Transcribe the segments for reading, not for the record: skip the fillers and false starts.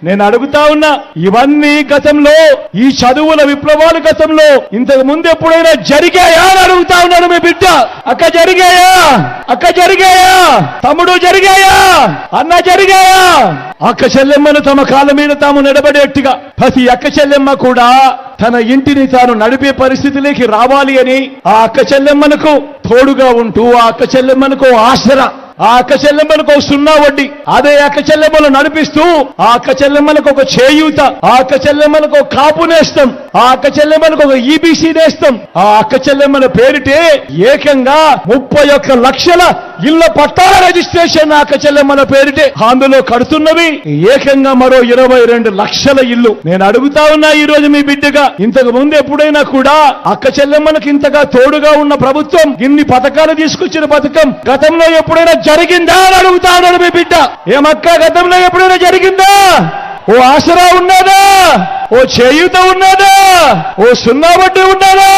నేను అడుగుతా ఉన్నా, ఇవన్నీ గతంలో ఈ చదువుల విప్లవాలు గతంలో ఇంతకు ముందు ఎప్పుడైనా జరిగాయా అని అడుగుతా ఉన్నాను మీ బిడ్డ. అక్క జరిగాయా? అక్క జరిగాయా? తమ్ముడు జరిగాయా? అన్న జరిగాయా? అక్క చెల్లెమ్మను తమ కాళ్ళ మీద తాము నిలబడేట్టుగా ప్రతి అక్క చెల్లెమ్మ కూడా తన ఇంటిని తాను నడిపే పరిస్థితిలోకి రావాలి అని ఆ అక్క చెల్లెమ్మలకు తోడుగా ఉంటూ ఆ అక్క చెల్లెమ్మలకు ఆసరా, ఆ అక్క చెల్లెమ్మలకు సున్నా వడ్డీ, అదే అక్క చెల్లెమ్మలు నడిపిస్తూ ఆ అక్క చెల్లెమ్మలకు ఒక చేయూత, ఆ అక్క చెల్లెమ్మలకు ఒక కాపు నేస్తం, ఆ అక్క చెల్లెమ్మలకు ఒక ఈబీసీ నేస్తం, ఆ అక్క చెల్లెమ్మల పేరిటే ఏకంగా 31 లక్షల ఇళ్ల పట్టాల రిజిస్ట్రేషన్ అక్క చెల్లెమ్మల పేరిటే అందులో కడుతున్నవి ఏకంగా మరో 22 లక్షల ఇల్లు. నేను అడుగుతా ఉన్నా ఈ రోజు మీ బిడ్డగా, ఇంతకు ముందు ఎప్పుడైనా కూడా అక్క చెల్లెమ్మలకు ఇంతగా తోడుగా ఉన్న ప్రభుత్వం ఇన్ని పథకాలు తీసుకొచ్చిన పథకం గతంలో ఎప్పుడైనా జరిగిందా అని అడుగుతా ఉన్నాడు మీ బిడ్డ. ఏమక్క గతంలో ఎప్పుడైనా జరిగిందా? ఓ ఆసరా ఉన్నదా? ఓ చేయూత ఉన్నదా? ఓ సున్నా వడ్డీ ఉన్నదా?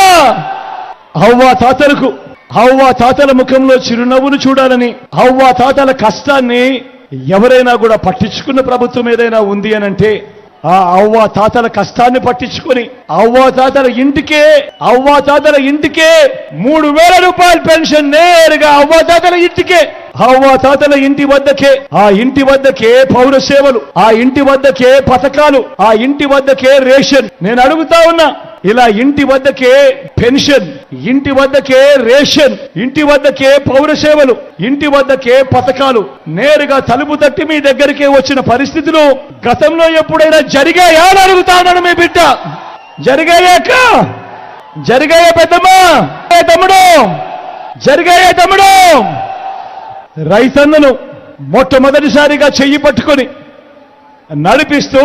అవ్వా తాతల ముఖంలో చిరునవ్వును చూడాలని, అవ్వా తాతల కష్టాన్ని ఎవరైనా కూడా పట్టించుకున్న ప్రభుత్వం ఏదైనా ఉంది అనంటే ఆ అవ్వా తాతల కష్టాన్ని పట్టించుకొని అవ్వా తాతల ఇంటికే 3,000 రూపాయల పెన్షన్ నేరుగా అవ్వా తాతల ఇంటికే, అవ్వా తాతల ఇంటి వద్దకే, ఆ ఇంటి వద్దకే పౌర సేవలు, ఆ ఇంటి వద్దకే పథకాలు, ఆ ఇంటి వద్దకే రేషన్. నేను అడుగుతా ఉన్నా, ఇలా ఇంటి వద్దకే పెన్షన్, ఇంటి వద్దకే రేషన్, ఇంటి వద్దకే పౌర సేవలు, ఇంటి వద్దకే పథకాలు నేరుగా తలుపు తట్టి మీ దగ్గరికే వచ్చిన పరిస్థితులు గతంలో ఎప్పుడైనా జరిగాయా అని అడుగుతా ఉన్నాను మీ బిడ్డ. జరిగాయాక? జరిగాయా పెద్దమ్మా? తమ్ముడు జరిగాయా? తమ్ముడు రైతన్నను మొట్టమొదటిసారిగా చెయ్యి పట్టుకొని నడిపిస్తూ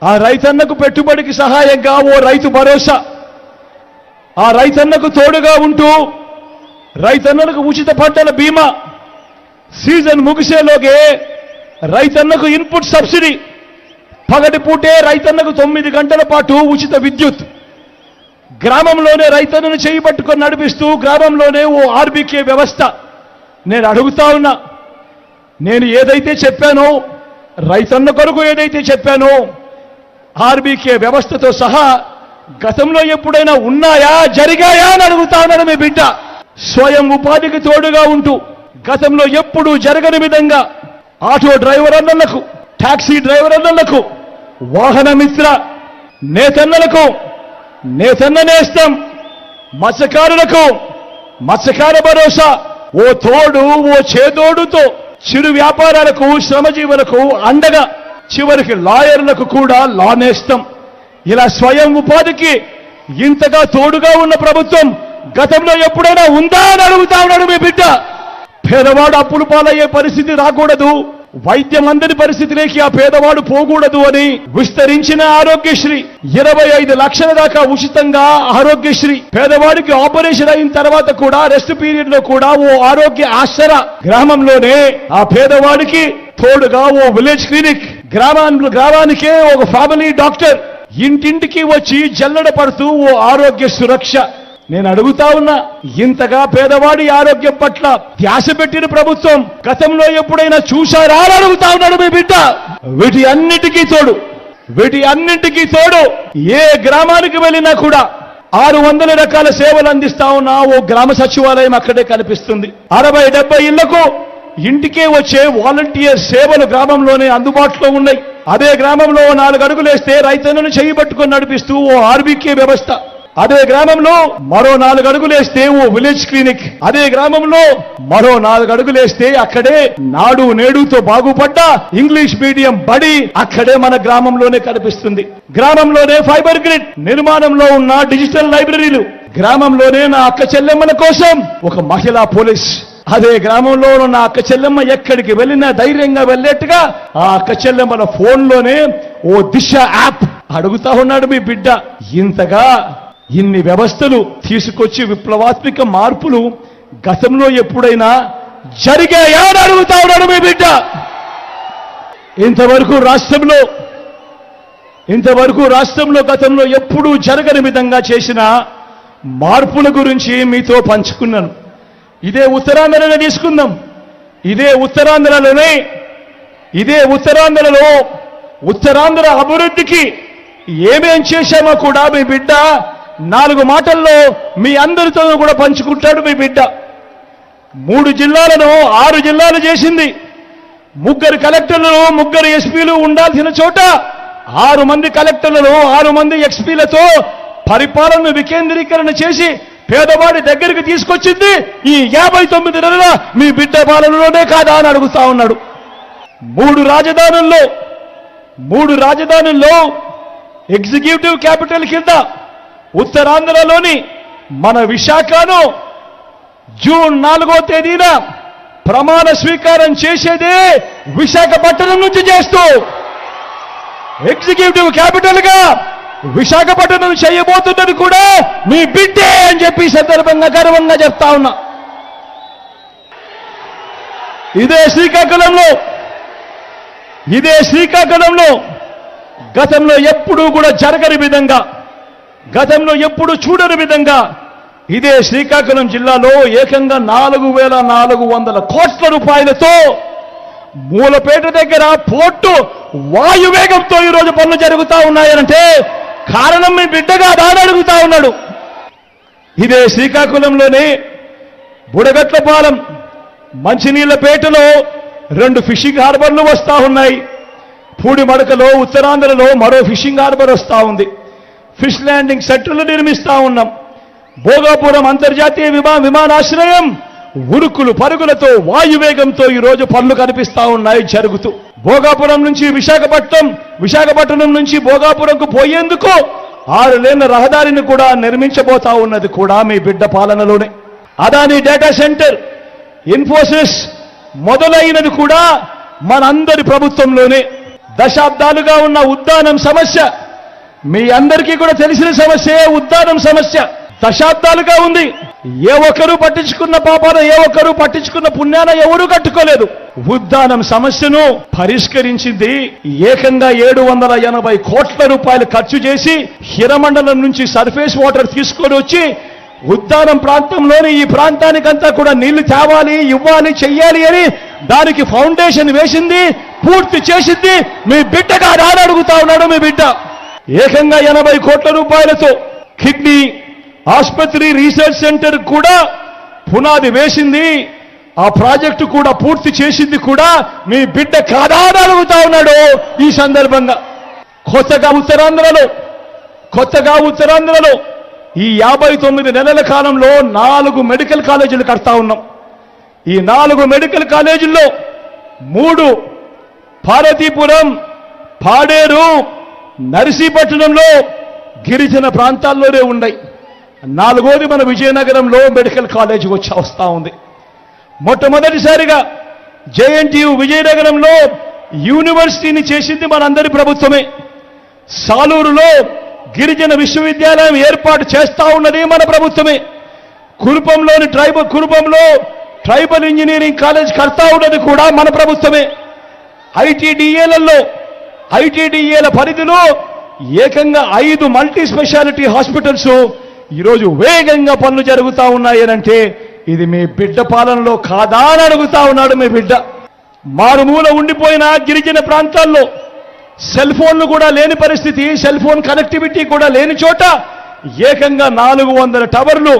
ఆ రైతన్నకు పెట్టుబడికి సహాయంగా ఓ రైతు భరోసా, ఆ రైతన్నకు తోడుగా ఉంటూ రైతన్నలకు ఉచిత పంటల బీమా, సీజన్ ముగిసేలోగే రైతన్నకు ఇన్పుట్ సబ్సిడీ, పగటిపూటే రైతన్నకు 9 గంటల పాటు ఉచిత విద్యుత్, గ్రామంలోనే రైతన్నను చేయి పట్టుకొని నడిపిస్తూ గ్రామంలోనే ఓ ఆర్బీకే వ్యవస్థ. నేను అడుగుతా ఉన్నా, నేను ఏదైతే చెప్పానో రైతన్న కొరకు ఏదైతే చెప్పానో ఆర్బీకే వ్యవస్థతో సహా గతంలో ఎప్పుడైనా ఉన్నాయా, జరిగాయా అని అడుగుతా ఉన్నాను మీ బిడ్డ. స్వయం ఉపాధికి తోడుగా ఉంటూ గతంలో ఎప్పుడూ జరగని విధంగా ఆటో డ్రైవర్ అన్నలకు, టాక్సీ డ్రైవర్ అన్నలకు, వాహన మిత్ర నేతన్నలకు నేతన్న నేస్తం, మత్స్యకారులకు మత్స్యకార భరోసా, ఓ తోడు ఓ చేదోడుతో చిరు వ్యాపారాలకు, శ్రమజీవులకు అండగా, చివరికి లాయర్లకు కూడా లా నేస్తం. ఇలా స్వయం ఉపాధికి ఇంతగా తోడుగా ఉన్న ప్రభుత్వం గతంలో ఎప్పుడైనా ఉందా అని అడుగుతా ఉన్నాడు మీ బిడ్డ. పేదవాడు అప్పులు పాలయ్యే పరిస్థితి రాకూడదు, వైద్యం అందని పరిస్థితిలోకి ఆ పేదవాడు పోకూడదు అని విస్తరించిన ఆరోగ్యశ్రీ, 25 లక్షల దాకా ఉచితంగా ఆరోగ్యశ్రీ, పేదవాడికి ఆపరేషన్ అయిన తర్వాత కూడా రెస్ట్ పీరియడ్ లో కూడా ఓ ఆరోగ్య ఆసరా, గ్రామంలోనే ఆ పేదవాడికి తోడుగా ఓ విలేజ్ క్లినిక్, గ్రామానికే ఒక ఫ్యామిలీ డాక్టర్ ఇంటింటికి వచ్చి జల్లెడ పడుతూ ఓ ఆరోగ్య సురక్ష. నేను అడుగుతా ఉన్నా, ఇంతగా పేదవాడి ఆరోగ్యం పట్ల ధ్యాస పెట్టిన ప్రభుత్వం గతంలో ఎప్పుడైనా చూశారా అని అడుగుతా ఉన్నాడు మీ బిడ్డ. వీటి అన్నింటికీ తోడు ఏ గ్రామానికి వెళ్ళినా కూడా 600 రకాల సేవలు అందిస్తా ఉన్నా ఓ గ్రామ సచివాలయం అక్కడే కనిపిస్తుంది. 60-70 ఇళ్లకు ఇంటికే వచ్చే వాలంటీర్ సేవలు గ్రామంలోనే అందుబాటులో ఉన్నాయి. అదే గ్రామంలో 4 అడుగులేస్తే రైతన్నను చేయి పట్టుకొని నడిపిస్తూ ఓ ఆర్బీకే వ్యవస్థ, అదే గ్రామంలో మరో 4 అడుగులేస్తే ఓ విలేజ్ క్లినిక్, అదే గ్రామంలో మరో 4 అడుగులేస్తే అక్కడే నాడు నేడుతో బాగుపడ్డ ఇంగ్లీష్ మీడియం బడి అక్కడే మన గ్రామంలోనే కనిపిస్తుంది. గ్రామంలోనే ఫైబర్ గ్రిడ్ నిర్మాణంలో ఉన్న డిజిటల్ లైబ్రరీలు, గ్రామంలోనే నా అక్క చెల్లెమ్మల కోసం ఒక మహిళా పోలీస్, అదే గ్రామంలో ఉన్న అక్క చెల్లెమ్మ ఎక్కడికి వెళ్ళినా ధైర్యంగా వెళ్ళేట్టుగా ఆ అక్క చెల్లెమ్మల ఫోన్లోనే ఓ దిశ యాప్. అడుగుతా ఉన్నాడు మీ బిడ్డ, ఇంతగా ఇన్ని వ్యవస్థలు తీసుకొచ్చి విప్లవాత్మక మార్పులు గతంలో ఎప్పుడైనా జరిగాయా అని అడుగుతా ఉన్నాడు మీ బిడ్డ. ఇంతవరకు రాష్ట్రంలో గతంలో ఎప్పుడూ జరగని విధంగా చేసిన మార్పుల గురించి మీతో పంచుకున్నాను. ఇదే ఉత్తరాంధ్రలో తీసుకుందాం. ఇదే ఉత్తరాంధ్రలో ఉత్తరాంధ్ర అభివృద్ధికి ఏమేం చేశామో కూడా మీ బిడ్డ 4 మాటల్లో మీ అందరితో కూడా పంచుకుంటాడు మీ బిడ్డ. 3 జిల్లాలను 6 జిల్లాలు చేసింది. 3 కలెక్టర్లు 3 ఎస్పీలు ఉండాల్సిన చోట 6 మంది కలెక్టర్లను 6 మంది ఎస్పీలతో పరిపాలనను వికేంద్రీకరణ చేసి పేదవాడి దగ్గరికి తీసుకొచ్చింది ఈ 59 నెలల మీ బిడ్డ పాలనలోనే కాదా అని అడుగుతా ఉన్నాడు. 3 రాజధానుల్లో ఎగ్జిక్యూటివ్ క్యాపిటల్ కింద ఉత్తరాంధ్రలోని మన విశాఖను జూన్ 4వ తేదీన ప్రమాణ స్వీకారం చేసేదే విశాఖపట్నం నుంచి చేస్తూ ఎగ్జిక్యూటివ్ క్యాపిటల్ గా విశాఖపట్నం చేయబోతున్నది కూడా మీ బిడ్డే అని చెప్పి సందర్భంగా గర్వంగా చెప్తా ఉన్నా. ఇదే శ్రీకాకుళంలో గతంలో ఎప్పుడూ కూడా జరగని విధంగా, గతంలో ఎప్పుడు చూడని విధంగా ఇదే శ్రీకాకుళం జిల్లాలో ఏకంగా 4,400 కోట్ల రూపాయలతో మూలపేట దగ్గర పోర్టు వాయువేగంతో ఈరోజు పనులు జరుగుతూ ఉన్నాయనంటే కారణం మీ బిడ్డగా దాని అడుగుతా ఉన్నాడు. ఇదే శ్రీకాకుళంలోనే బుడగట్లపాలెం మంచినీళ్లపేటలో 2 ఫిషింగ్ హార్బర్లు వస్తా ఉన్నాయి. పూడిమడకలో ఉత్తరాంధ్రలో మరో ఫిషింగ్ హార్బర్ వస్తా ఉంది. ఫిష్ ల్యాండింగ్ సెంటర్లు నిర్మిస్తా ఉన్నాం. భోగాపురం అంతర్జాతీయ విమానాశ్రయం ఉరుకులు పరుగులతో వాయువేగంతో ఈరోజు పనులు కనిపిస్తా ఉన్నాయి జరుగుతూ. భోగాపురం నుంచి విశాఖపట్నం నుంచి భోగాపురంకు పోయేందుకు 6 లేన్ల రహదారిని కూడా నిర్మించబోతా ఉన్నది కూడా మీ బిడ్డ పాలనలోనే. అదాని డేటా సెంటర్, ఇన్ఫోసిస్ మొదలైనది కూడా మనందరి ప్రభుత్వంలోనే. దశాబ్దాలుగా ఉన్న ఉద్దానం సమస్య మీ అందరికీ కూడా తెలిసిన సమస్య. ఉద్దానం సమస్య దశాబ్దాలుగా ఉంది. ఏ ఒక్కరూ పట్టించుకున్న పాపాన, ఏ ఒక్కరూ పట్టించుకున్న పుణ్యాన ఎవరూ కట్టుకోలేదు. ఉద్దానం సమస్యను పరిష్కరించింది ఏకంగా 780 కోట్ల రూపాయలు ఖర్చు చేసి హిరమండలం నుంచి సర్ఫేస్ వాటర్ తీసుకొని వచ్చి ఉద్దానం ప్రాంతంలోని ఈ ప్రాంతానికంతా కూడా నీళ్లు తేవాలి, ఇవ్వాలి, చెయ్యాలి అని దానికి ఫౌండేషన్ వేసింది, పూర్తి చేసింది మీ బిడ్డగా రాని అడుగుతా ఉన్నాడు మీ బిడ్డ. ఏకంగా 80 కోట్ల రూపాయలతో కిడ్నీ ఆసుపత్రి రీసెర్చ్ సెంటర్ కూడా పునాది వేసింది. ఆ ప్రాజెక్టు కూడా పూర్తి చేసింది కూడా మీ బిడ్డ కాదా అని అడుగుతా ఉన్నాడు. ఈ సందర్భంగా కొత్తగా ఉత్తరాంధ్రలో ఈ 59 నెలల కాలంలో 4 మెడికల్ కాలేజీలు కడతా ఉన్నాం. ఈ 4 మెడికల్ కాలేజీల్లో 3 పార్వతీపురం, పాడేరు, నర్సీపట్నంలో గిరిజన ప్రాంతాల్లోనే ఉన్నాయి. 4వది మన విజయనగరంలో మెడికల్ కాలేజీ వస్తా ఉంది. మొట్టమొదటిసారిగా జేఎన్టీయు విజయనగరంలో యూనివర్సిటీని చేసింది మనందరి ప్రభుత్వమే. సాలూరులో గిరిజన విశ్వవిద్యాలయం ఏర్పాటు చేస్తా ఉన్నది మన ప్రభుత్వమే. కురుపంలో ట్రైబల్ ఇంజనీరింగ్ కాలేజ్ కడతా ఉన్నది కూడా మన ప్రభుత్వమే. ఐటీడీఏల పరిధిలో ఏకంగా 5 మల్టీ స్పెషాలిటీ హాస్పిటల్స్ ఈరోజు వేగంగా పనులు జరుగుతా ఉన్నాయనంటే ఇది మీ బిడ్డ పాలనలో కాదా అని అడుగుతా ఉన్నాడు మీ బిడ్డ. మారుమూల ఉండిపోయిన గిరిజన ప్రాంతాల్లో సెల్ ఫోన్లు కూడా లేని పరిస్థితి, సెల్ ఫోన్ కనెక్టివిటీ కూడా లేని చోట ఏకంగా 400 టవర్లు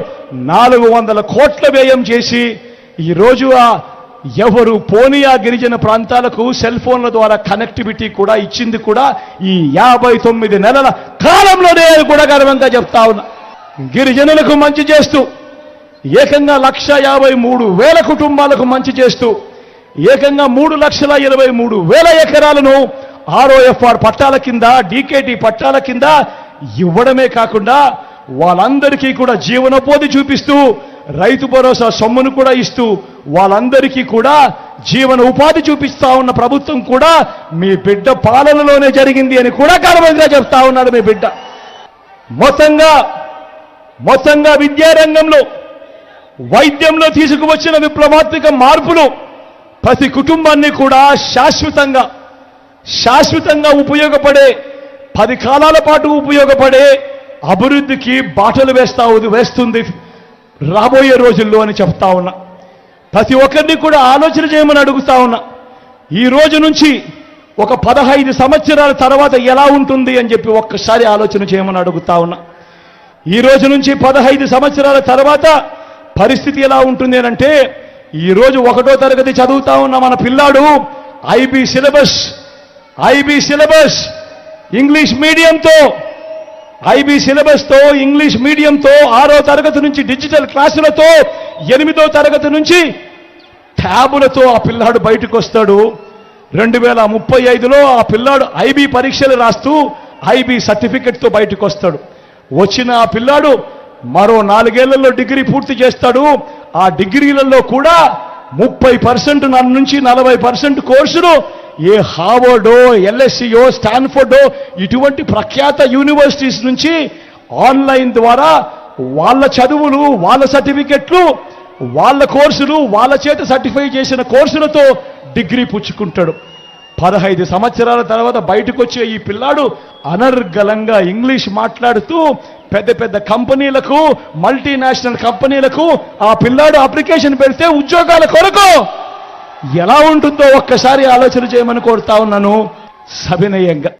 400 కోట్ల వ్యయం చేసి ఈరోజు ఎవరు పోనీ ఆ గిరిజన ప్రాంతాలకు సెల్ ఫోన్ల ద్వారా కనెక్టివిటీ కూడా ఇచ్చింది కూడా ఈ 59 నెలల కాలంలోనే కూడా గర్వంగా చెప్తా ఉన్నా. గిరిజనులకు మంచి చేస్తూ ఏకంగా 1,53,000 కుటుంబాలకు మంచి చేస్తూ ఏకంగా 3,23,000 ఎకరాలను ROFR పట్టాల కింద, డీకేటీ పట్టాల కింద ఇవ్వడమే కాకుండా వాళ్ళందరికీ కూడా జీవనోపాధి చూపిస్తూ రైతు భరోసా సొమ్మును కూడా ఇస్తూ వాళ్ళందరికీ కూడా జీవన ఉపాధి చూపిస్తా ఉన్న ప్రభుత్వం కూడా మీ బిడ్డ పాలనలోనే జరిగింది అని కూడా గర్వంగా చెప్తా ఉన్నాడు మీ బిడ్డ. మొత్తంగా విద్యారంగంలో, వైద్యంలో తీసుకువచ్చిన విప్లవాత్మక మార్పులు ప్రతి కుటుంబాన్ని కూడా శాశ్వతంగా ఉపయోగపడే, 10 కాలాల పాటు ఉపయోగపడే అభివృద్ధికి బాటలు వేస్తుంది రాబోయే రోజుల్లో అని చెప్తా ఉన్నా. ప్రతి ఒక్కరిని కూడా ఆలోచన చేయమని అడుగుతా ఉన్నా. ఈ రోజు నుంచి ఒక 15 సంవత్సరాల తర్వాత ఎలా ఉంటుంది అని చెప్పి ఒక్కసారి ఆలోచన చేయమని అడుగుతా ఉన్నా. ఈ రోజు నుంచి 15 సంవత్సరాల తర్వాత పరిస్థితి ఎలా ఉంటుంది అంటే, ఈ రోజు 1వ తరగతి చదువుతా ఉన్న మన పిల్లాడు ఐబీ సిలబస్ ఇంగ్లీష్ మీడియంతో ఇంగ్లీష్ మీడియంతో 6వ తరగతి నుంచి డిజిటల్ క్లాసులతో 8వ తరగతి నుంచి ట్యాబులతో ఆ పిల్లాడు బయటకు వస్తాడు. 2035లో ఆ పిల్లాడు ఐబీ పరీక్షలు రాస్తూ ఐబీ సర్టిఫికెట్తో బయటకు వస్తాడు. వచ్చిన ఆ పిల్లాడు మరో 4 ఏళ్లలో డిగ్రీ పూర్తి చేస్తాడు. ఆ డిగ్రీలలో కూడా 30% నుంచి 40% కోర్సులు ఏ హార్వర్డో, ఎల్ఎస్సియో, స్టాన్ఫోర్డో ఇటువంటి ప్రఖ్యాత యూనివర్సిటీస్ నుంచి ఆన్లైన్ ద్వారా వాళ్ళ చదువులు, వాళ్ళ సర్టిఫికెట్లు, వాళ్ళ కోర్సులు, వాళ్ళ చేత సర్టిఫై చేసిన కోర్సులతో డిగ్రీ పుచ్చుకుంటాడు. 15 సంవత్సరాల తర్వాత బయటకు వచ్చే ఈ పిల్లాడు అనర్గళంగా ఇంగ్లీష్ మాట్లాడుతూ పెద్ద పెద్ద కంపెనీలకు, మల్టీనేషనల్ కంపెనీలకు ఆ పిల్లాడు అప్లికేషన్ పెడితే ఉద్యోగాల కొరకు ఎలా ఉంటుందో ఒక్కసారి ఆలోచన చేయమని కోరుతా ఉన్నాను సవినయంగా.